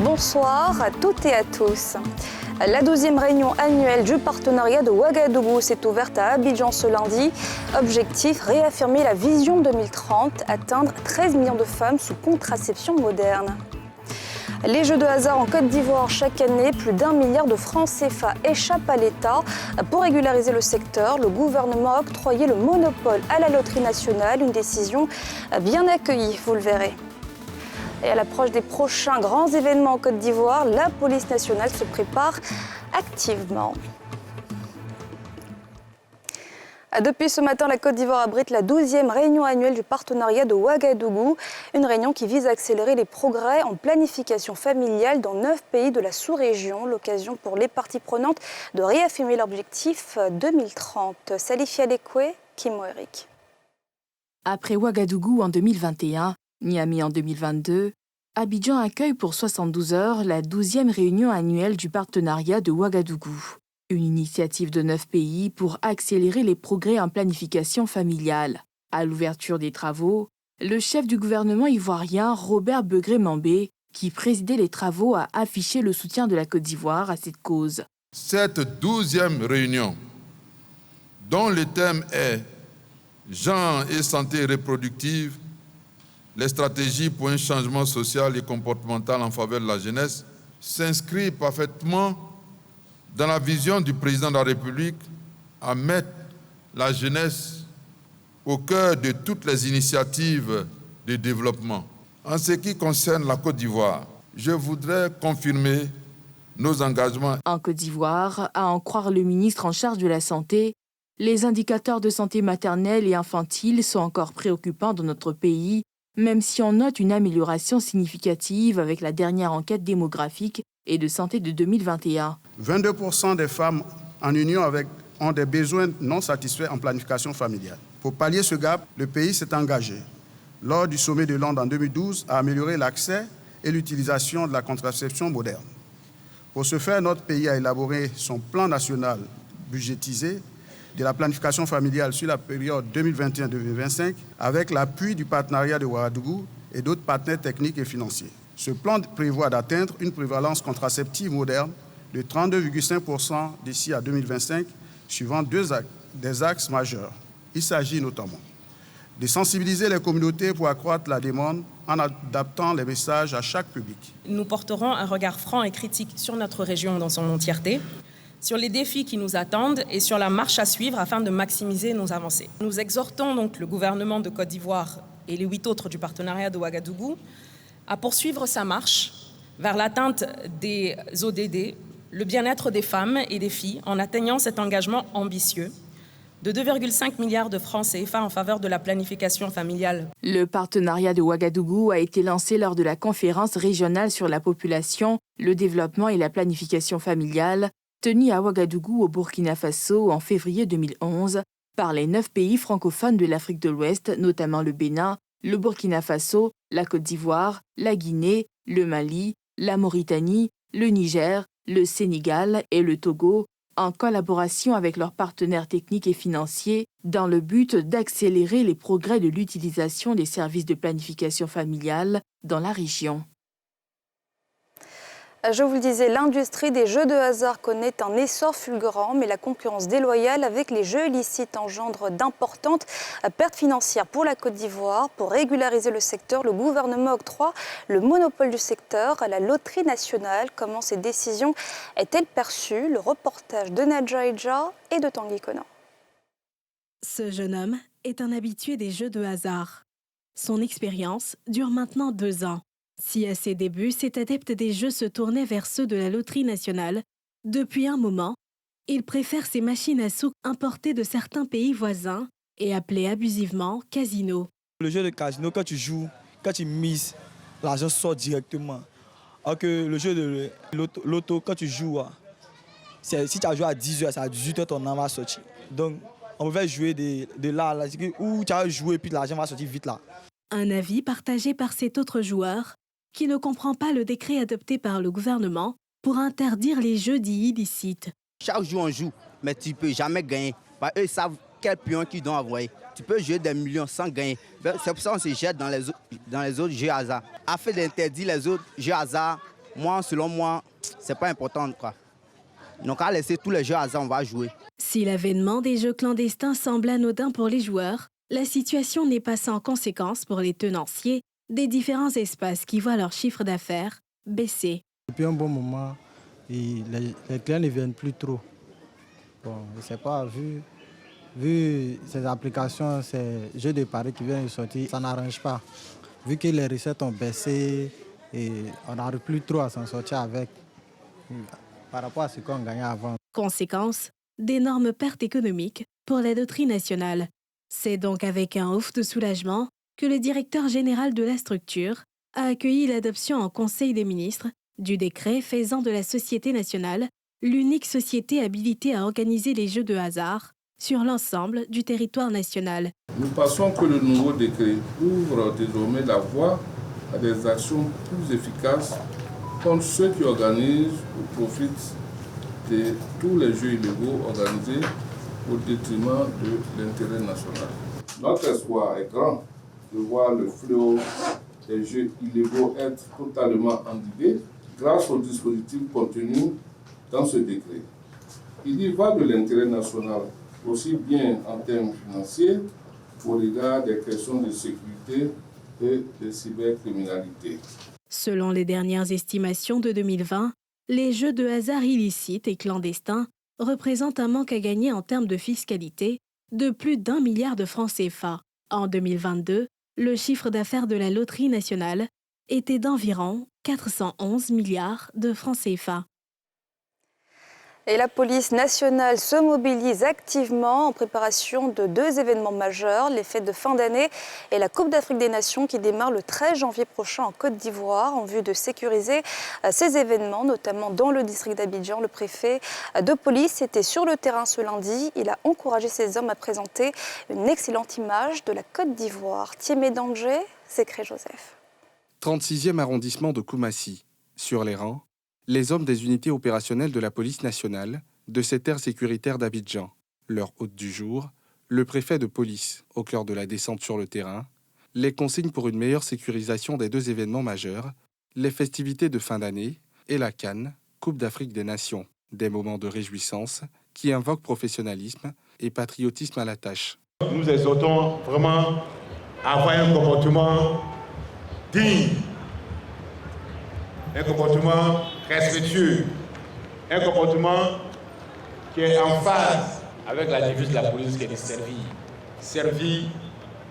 Bonsoir à toutes et à tous. La 12e réunion annuelle du partenariat de Ouagadougou s'est ouverte à Abidjan ce lundi. Objectif, réaffirmer la vision 2030, atteindre 13 millions de femmes sous contraception moderne. Les jeux de hasard en Côte d'Ivoire chaque année, plus d'1 milliard de francs CFA échappent à l'État. Pour régulariser le secteur, le gouvernement a octroyé le monopole à la loterie nationale, une décision bien accueillie, vous le verrez. Et à l'approche des prochains grands événements en Côte d'Ivoire, la police nationale se prépare activement. Depuis ce matin, la Côte d'Ivoire abrite la 12e réunion annuelle du partenariat de Ouagadougou. Une réunion qui vise à accélérer les progrès en planification familiale dans 9 pays de la sous-région. L'occasion pour les parties prenantes de réaffirmer l'objectif 2030. Salifia Lekwe, Kimo Eric. Après Ouagadougou en 2021, Niamey en 2022, Abidjan accueille pour 72 heures la 12e réunion annuelle du partenariat de Ouagadougou. Une initiative de 9 pays pour accélérer les progrès en planification familiale. À l'ouverture des travaux, le chef du gouvernement ivoirien Robert Begré-Mambé, qui présidait les travaux, a affiché le soutien de la Côte d'Ivoire à cette cause. Cette 12e réunion, dont le thème est « Genre et santé reproductive, les stratégies pour un changement social et comportemental en faveur de la jeunesse », s'inscrit parfaitement dans la vision du président de la République à mettre la jeunesse au cœur de toutes les initiatives de développement. En ce qui concerne la Côte d'Ivoire, je voudrais confirmer nos engagements. En Côte d'Ivoire, à en croire le ministre en charge de la Santé, les indicateurs de santé maternelle et infantile sont encore préoccupants dans notre pays, même si on note une amélioration significative avec la dernière enquête démographique et de santé de 2021. 22% des femmes en union ont des besoins non satisfaits en planification familiale. Pour pallier ce gap, le pays s'est engagé, lors du sommet de Londres en 2012, à améliorer l'accès et l'utilisation de la contraception moderne. Pour ce faire, notre pays a élaboré son plan national budgétisé de la planification familiale sur la période 2021-2025 avec l'appui du partenariat de Ouagadougou et d'autres partenaires techniques et financiers. Ce plan prévoit d'atteindre une prévalence contraceptive moderne de 32,5% d'ici à 2025, suivant des axes majeurs. Il s'agit notamment de sensibiliser les communautés pour accroître la demande en adaptant les messages à chaque public. Nous porterons un regard franc et critique sur notre région dans son entièreté, sur les défis qui nous attendent et sur la marche à suivre afin de maximiser nos avancées. Nous exhortons donc le gouvernement de Côte d'Ivoire et les 8 autres du partenariat de Ouagadougou à poursuivre sa marche vers l'atteinte des ODD, le bien-être des femmes et des filles en atteignant cet engagement ambitieux de 2,5 milliards de francs CFA en faveur de la planification familiale. Le partenariat de Ouagadougou a été lancé lors de la conférence régionale sur la population, le développement et la planification familiale, tenue à Ouagadougou au Burkina Faso en février 2011 par les 9 pays francophones de l'Afrique de l'Ouest, notamment le Bénin, le Burkina Faso, la Côte d'Ivoire, la Guinée, le Mali, la Mauritanie, le Niger, le Sénégal et le Togo, en collaboration avec leurs partenaires techniques et financiers, dans le but d'accélérer les progrès de l'utilisation des services de planification familiale dans la région. Je vous le disais, l'industrie des jeux de hasard connaît un essor fulgurant, mais la concurrence déloyale avec les jeux illicites engendre d'importantes pertes financières pour la Côte d'Ivoire. Pour régulariser le secteur, le gouvernement octroie le monopole du secteur à la loterie nationale. Comment ces décisions est-elle perçue? Le reportage de Nadja Eja et de Tanguy Conan. Ce jeune homme est un habitué des jeux de hasard. Son expérience dure maintenant 2 ans. Si à ses débuts, cet adepte des jeux se tournait vers ceux de la loterie nationale, depuis un moment, il préfère ces machines à sous importées de certains pays voisins et appelées abusivement casino. Le jeu de casino, quand tu joues, quand tu mises, l'argent sort directement. Alors que le jeu de loto, quand tu joues, si tu as joué à 10 h, c'est à 18 h ton argent va sortir. Donc, on peut jouer de là, où tu as joué et puis l'argent va sortir vite là. Un avis partagé par cet autre joueur qui ne comprend pas le décret adopté par le gouvernement pour interdire les jeux dits illicites. Chaque jour on joue, mais tu ne peux jamais gagner. Parce eux savent quel pion qu'ils doivent envoyer. Tu peux jouer des millions sans gagner. C'est pour ça qu'on se jette dans les autres jeux hasard. Afin d'interdire les autres jeux hasard, moi, selon moi, c'est pas important, quoi. Donc, à laisser tous les jeux hasard, on va jouer. Si l'avènement des jeux clandestins semble anodin pour les joueurs, la situation n'est pas sans conséquences pour les tenanciers des différents espaces qui voient leur chiffre d'affaires baisser. Depuis un bon moment, les clients ne viennent plus trop. Bon, je ne sais pas, vu ces applications, ces jeux de paris qui viennent de sortir, ça n'arrange pas. Vu que les recettes ont baissé et on n'arrive plus trop à s'en sortir avec par rapport à ce qu'on gagnait avant. Conséquence, d'énormes pertes économiques pour la loterie nationale. C'est donc avec un ouf de soulagement que le directeur général de la structure a accueilli l'adoption en Conseil des ministres du décret faisant de la Société nationale l'unique société habilitée à organiser les jeux de hasard sur l'ensemble du territoire national. Nous pensons que le nouveau décret ouvre désormais la voie à des actions plus efficaces contre ceux qui organisent ou profitent de tous les jeux illégaux organisés au détriment de l'intérêt national. Notre espoir est grand de voir le fléau des jeux illégaux être totalement endigué grâce au dispositif contenu dans ce décret. Il y va de l'intérêt national, aussi bien en termes financiers au regard des questions de sécurité et de cybercriminalité. Selon les dernières estimations de 2020, les jeux de hasard illicites et clandestins représentent un manque à gagner en termes de fiscalité de plus d'1 milliard de francs CFA. En 2022, le chiffre d'affaires de la loterie nationale était d'environ 411 milliards de francs CFA. Et la police nationale se mobilise activement en préparation de 2 événements majeurs, les fêtes de fin d'année et la Coupe d'Afrique des Nations qui démarre le 13 janvier prochain en Côte d'Ivoire en vue de sécuriser ces événements, notamment dans le district d'Abidjan. Le préfet de police était sur le terrain ce lundi. Il a encouragé ses hommes à présenter une excellente image de la Côte d'Ivoire. Thiemé Danger, Secret Joseph. 36e arrondissement de Koumassi. Sur les rangs, les hommes des unités opérationnelles de la police nationale, de cette aire sécuritaire d'Abidjan. Leur hôte du jour, le préfet de police, au cœur de la descente sur le terrain, les consignes pour une meilleure sécurisation des 2 événements majeurs, les festivités de fin d'année et la CAN, Coupe d'Afrique des Nations, des moments de réjouissance qui invoquent professionnalisme et patriotisme à la tâche. Nous exhortons vraiment à avoir un comportement digne, un comportement respectueux, un comportement qui est en phase avec la devise de la police qui est de servir. Servir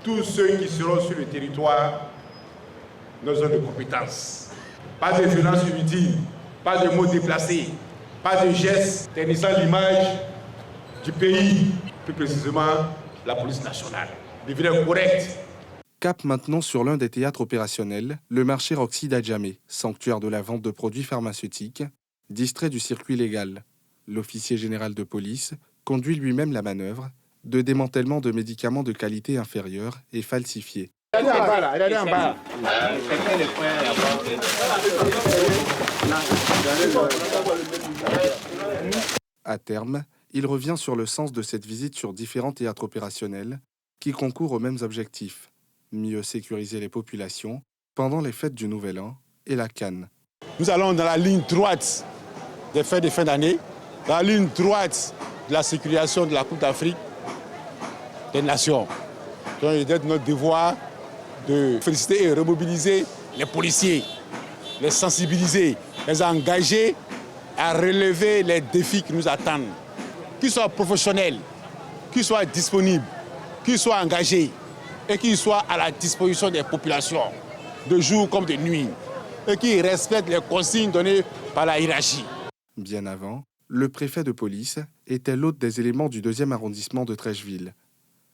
tous ceux qui seront sur le territoire, nos zones de compétence. Pas de violence inutile, pas de mots déplacés, pas de gestes ternissant l'image du pays, plus précisément la police nationale. Devenir correct. Cap maintenant sur l'un des théâtres opérationnels, le marché Roxy d'Adjamé, sanctuaire de la vente de produits pharmaceutiques, distrait du circuit légal. L'officier général de police conduit lui-même la manœuvre de démantèlement de médicaments de qualité inférieure et falsifiés. À terme, il revient sur le sens de cette visite sur différents théâtres opérationnels qui concourent aux mêmes objectifs. Mieux sécuriser les populations pendant les fêtes du Nouvel An et la CAN. Nous allons dans la ligne droite des fêtes de fin d'année, dans la ligne droite de la sécurisation de la Coupe d'Afrique des Nations. Donc, il est de notre devoir de féliciter et remobiliser les policiers, les sensibiliser, les engager à relever les défis qui nous attendent. Qu'ils soient professionnels, qu'ils soient disponibles, qu'ils soient engagés et qu'ils soient à la disposition des populations, de jour comme de nuit, et qu'ils respectent les consignes données par la hiérarchie. Bien avant, le préfet de police était l'hôte des éléments du 2e arrondissement de Trècheville.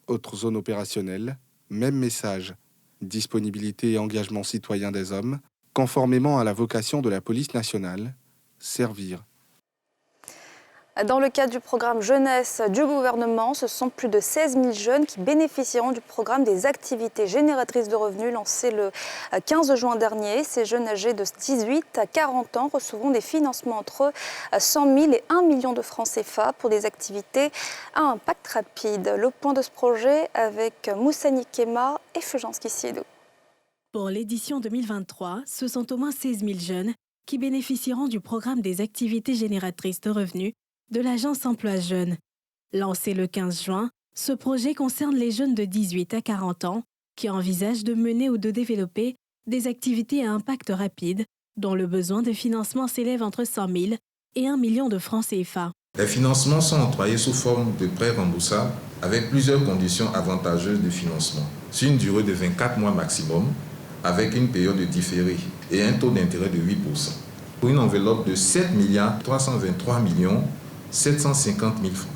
Autre zone opérationnelle, même message. Disponibilité et engagement citoyen des hommes, conformément à la vocation de la police nationale, servir. Dans le cadre du programme jeunesse du gouvernement, ce sont plus de 16 000 jeunes qui bénéficieront du programme des activités génératrices de revenus lancé le 15 juin dernier. Ces jeunes âgés de 18 à 40 ans recevront des financements entre 100 000 et 1 million de francs CFA pour des activités à impact rapide. Le point de ce projet avec Moussani Kema et Fulgence Kissiedou. Pour l'édition 2023, ce sont au moins 16 000 jeunes qui bénéficieront du programme des activités génératrices de revenus de l'Agence Emploi Jeunes. Lancé le 15 juin, ce projet concerne les jeunes de 18 à 40 ans qui envisagent de mener ou de développer des activités à impact rapide dont le besoin de financement s'élève entre 100 000 et 1 million de francs CFA. Les financements sont octroyés sous forme de prêts remboursables avec plusieurs conditions avantageuses de financement, sur une durée de 24 mois maximum, avec une période différée et un taux d'intérêt de 8%, pour une enveloppe de 7 323 750 000 francs.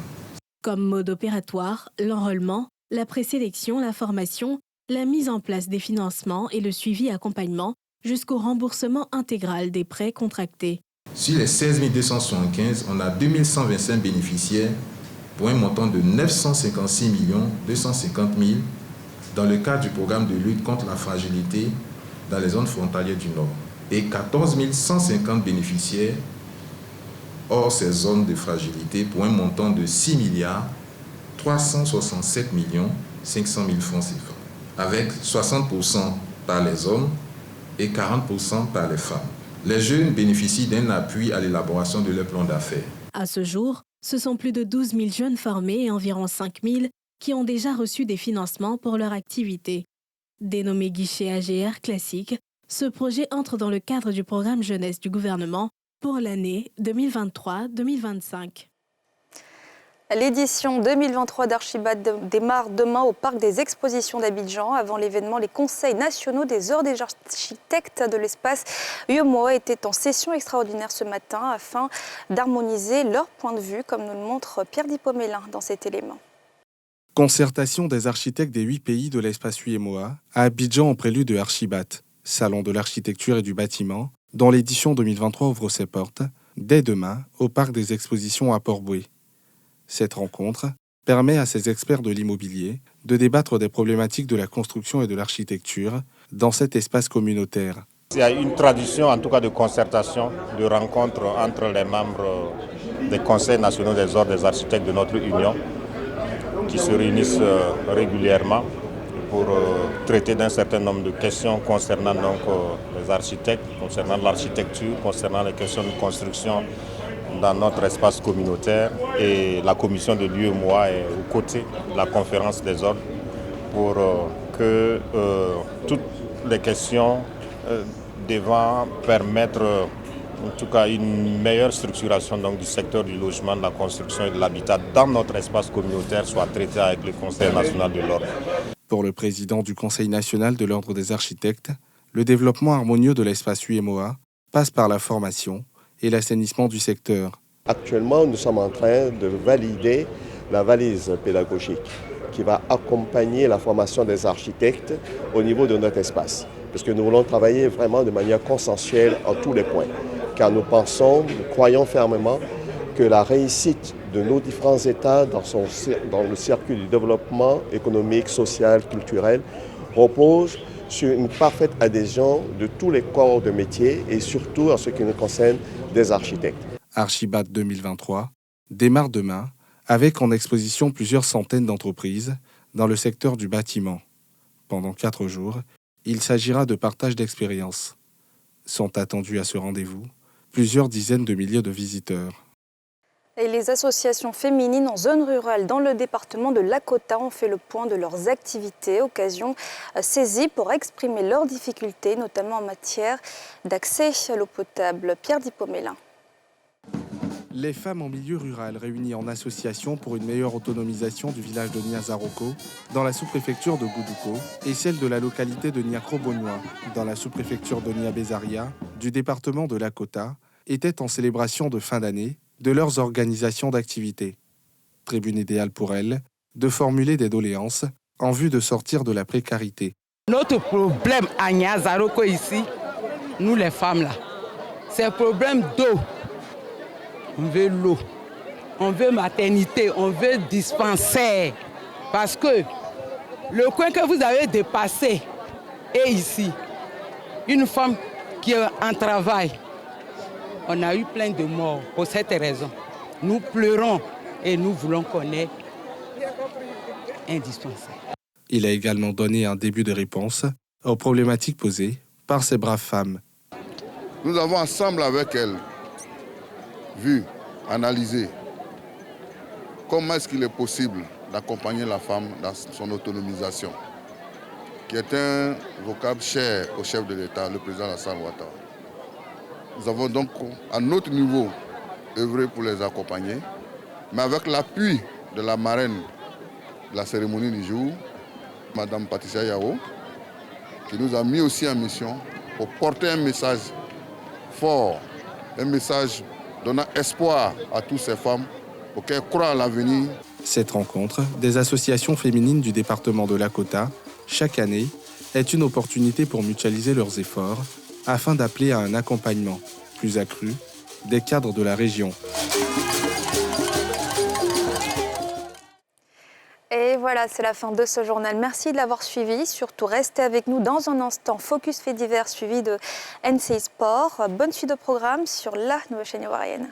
Comme mode opératoire, l'enrôlement, la présélection, la formation, la mise en place des financements et le suivi accompagnement jusqu'au remboursement intégral des prêts contractés. Sur les 16 275, on a 2125 bénéficiaires pour un montant de 956 250 000 dans le cadre du programme de lutte contre la fragilité dans les zones frontalières du Nord et 14 150 bénéficiaires hors ces zones de fragilité pour un montant de 6 367 500 000 francs CFA, avec 60% par les hommes et 40% par les femmes. Les jeunes bénéficient d'un appui à l'élaboration de leur plan d'affaires. À ce jour, ce sont plus de 12 000 jeunes formés et environ 5 000 qui ont déjà reçu des financements pour leur activité. Dénommé guichet AGR classique, ce projet entre dans le cadre du programme jeunesse du gouvernement pour l'année 2023-2025. L'édition 2023 d'Archibat démarre demain au Parc des Expositions d'Abidjan. Avant l'événement, les conseils nationaux des ordres des architectes de l'espace UEMOA étaient en session extraordinaire ce matin afin d'harmoniser leur point de vue, comme nous le montre Pierre Dipomélin dans cet élément. Concertation des architectes des 8 pays de l'espace UEMOA à Abidjan en prélude de Archibat, salon de l'architecture et du bâtiment, dont l'édition 2023 ouvre ses portes dès demain au Parc des Expositions à Port-Bouët. Cette rencontre permet à ces experts de l'immobilier de débattre des problématiques de la construction et de l'architecture dans cet espace communautaire. Il y a une tradition, en tout cas de concertation, de rencontre entre les membres des conseils nationaux des ordres des architectes de notre union qui se réunissent régulièrement pour traiter d'un certain nombre de questions concernant donc, les architectes, concernant l'architecture, concernant les questions de construction dans notre espace communautaire, et la commission de l'UEMOA est aux côtés de la conférence des ordres pour que toutes les questions devant permettre en tout cas une meilleure structuration donc, du secteur du logement, de la construction et de l'habitat dans notre espace communautaire soient traitées avec le Conseil national de l'ordre. Pour le président du Conseil national de l'ordre des architectes, le développement harmonieux de l'espace UEMOA passe par la formation et l'assainissement du secteur. Actuellement, nous sommes en train de valider la valise pédagogique qui va accompagner la formation des architectes au niveau de notre espace. Parce que nous voulons travailler vraiment de manière consensuelle en tous les points. Car nous pensons, nous croyons fermement que la réussite de nos différents États dans le circuit du développement économique, social, culturel repose sur une parfaite adhésion de tous les corps de métier et surtout en ce qui nous concerne des architectes. Archibat 2023 démarre demain avec en exposition plusieurs centaines d'entreprises dans le secteur du bâtiment. Pendant 4 jours, il s'agira de partage d'expériences. Sont attendus à ce rendez-vous plusieurs dizaines de milliers de visiteurs. Et les associations féminines en zone rurale dans le département de Lakota ont fait le point de leurs activités, occasion saisie pour exprimer leurs difficultés, notamment en matière d'accès à l'eau potable. Pierre Dipomélin. Les femmes en milieu rural réunies en association pour une meilleure autonomisation du village de Niazaroko dans la sous-préfecture de Goudouko et celle de la localité de Niakro-Bonnois dans la sous-préfecture de Niabézaria du département de Lakota étaient en célébration de fin d'année de leurs organisations d'activités. Tribune idéale pour elles de formuler des doléances en vue de sortir de la précarité. Notre problème à Niazaroko ici, nous les femmes là, c'est un problème d'eau. On veut l'eau, on veut maternité, on veut dispensaire. Parce que le coin que vous avez dépassé est ici. Une femme qui est en travail. On a eu plein de morts pour cette raison. Nous pleurons et nous voulons qu'on ait un dispensaire. Il a également donné un début de réponse aux problématiques posées par ces braves femmes. Nous avons ensemble avec elle vu, analysé comment est-ce qu'il est possible d'accompagner la femme dans son autonomisation, qui est un vocable cher au chef de l'État, le président Alassane Ouattara. Nous avons donc à notre niveau œuvré pour les accompagner, mais avec l'appui de la marraine de la cérémonie du jour, Madame Patricia Yao, qui nous a mis aussi en mission pour porter un message fort, un message donnant espoir à toutes ces femmes pour qu'elles croient à l'avenir. Cette rencontre des associations féminines du département de Lakota, chaque année, est une opportunité pour mutualiser leurs efforts afin d'appeler à un accompagnement plus accru des cadres de la région. Et voilà, c'est la fin de ce journal. Merci de l'avoir suivi. Surtout, restez avec nous dans un instant. Focus fait divers suivi de NCI Sport. Bonne suite de programme sur la nouvelle chaîne ivoirienne.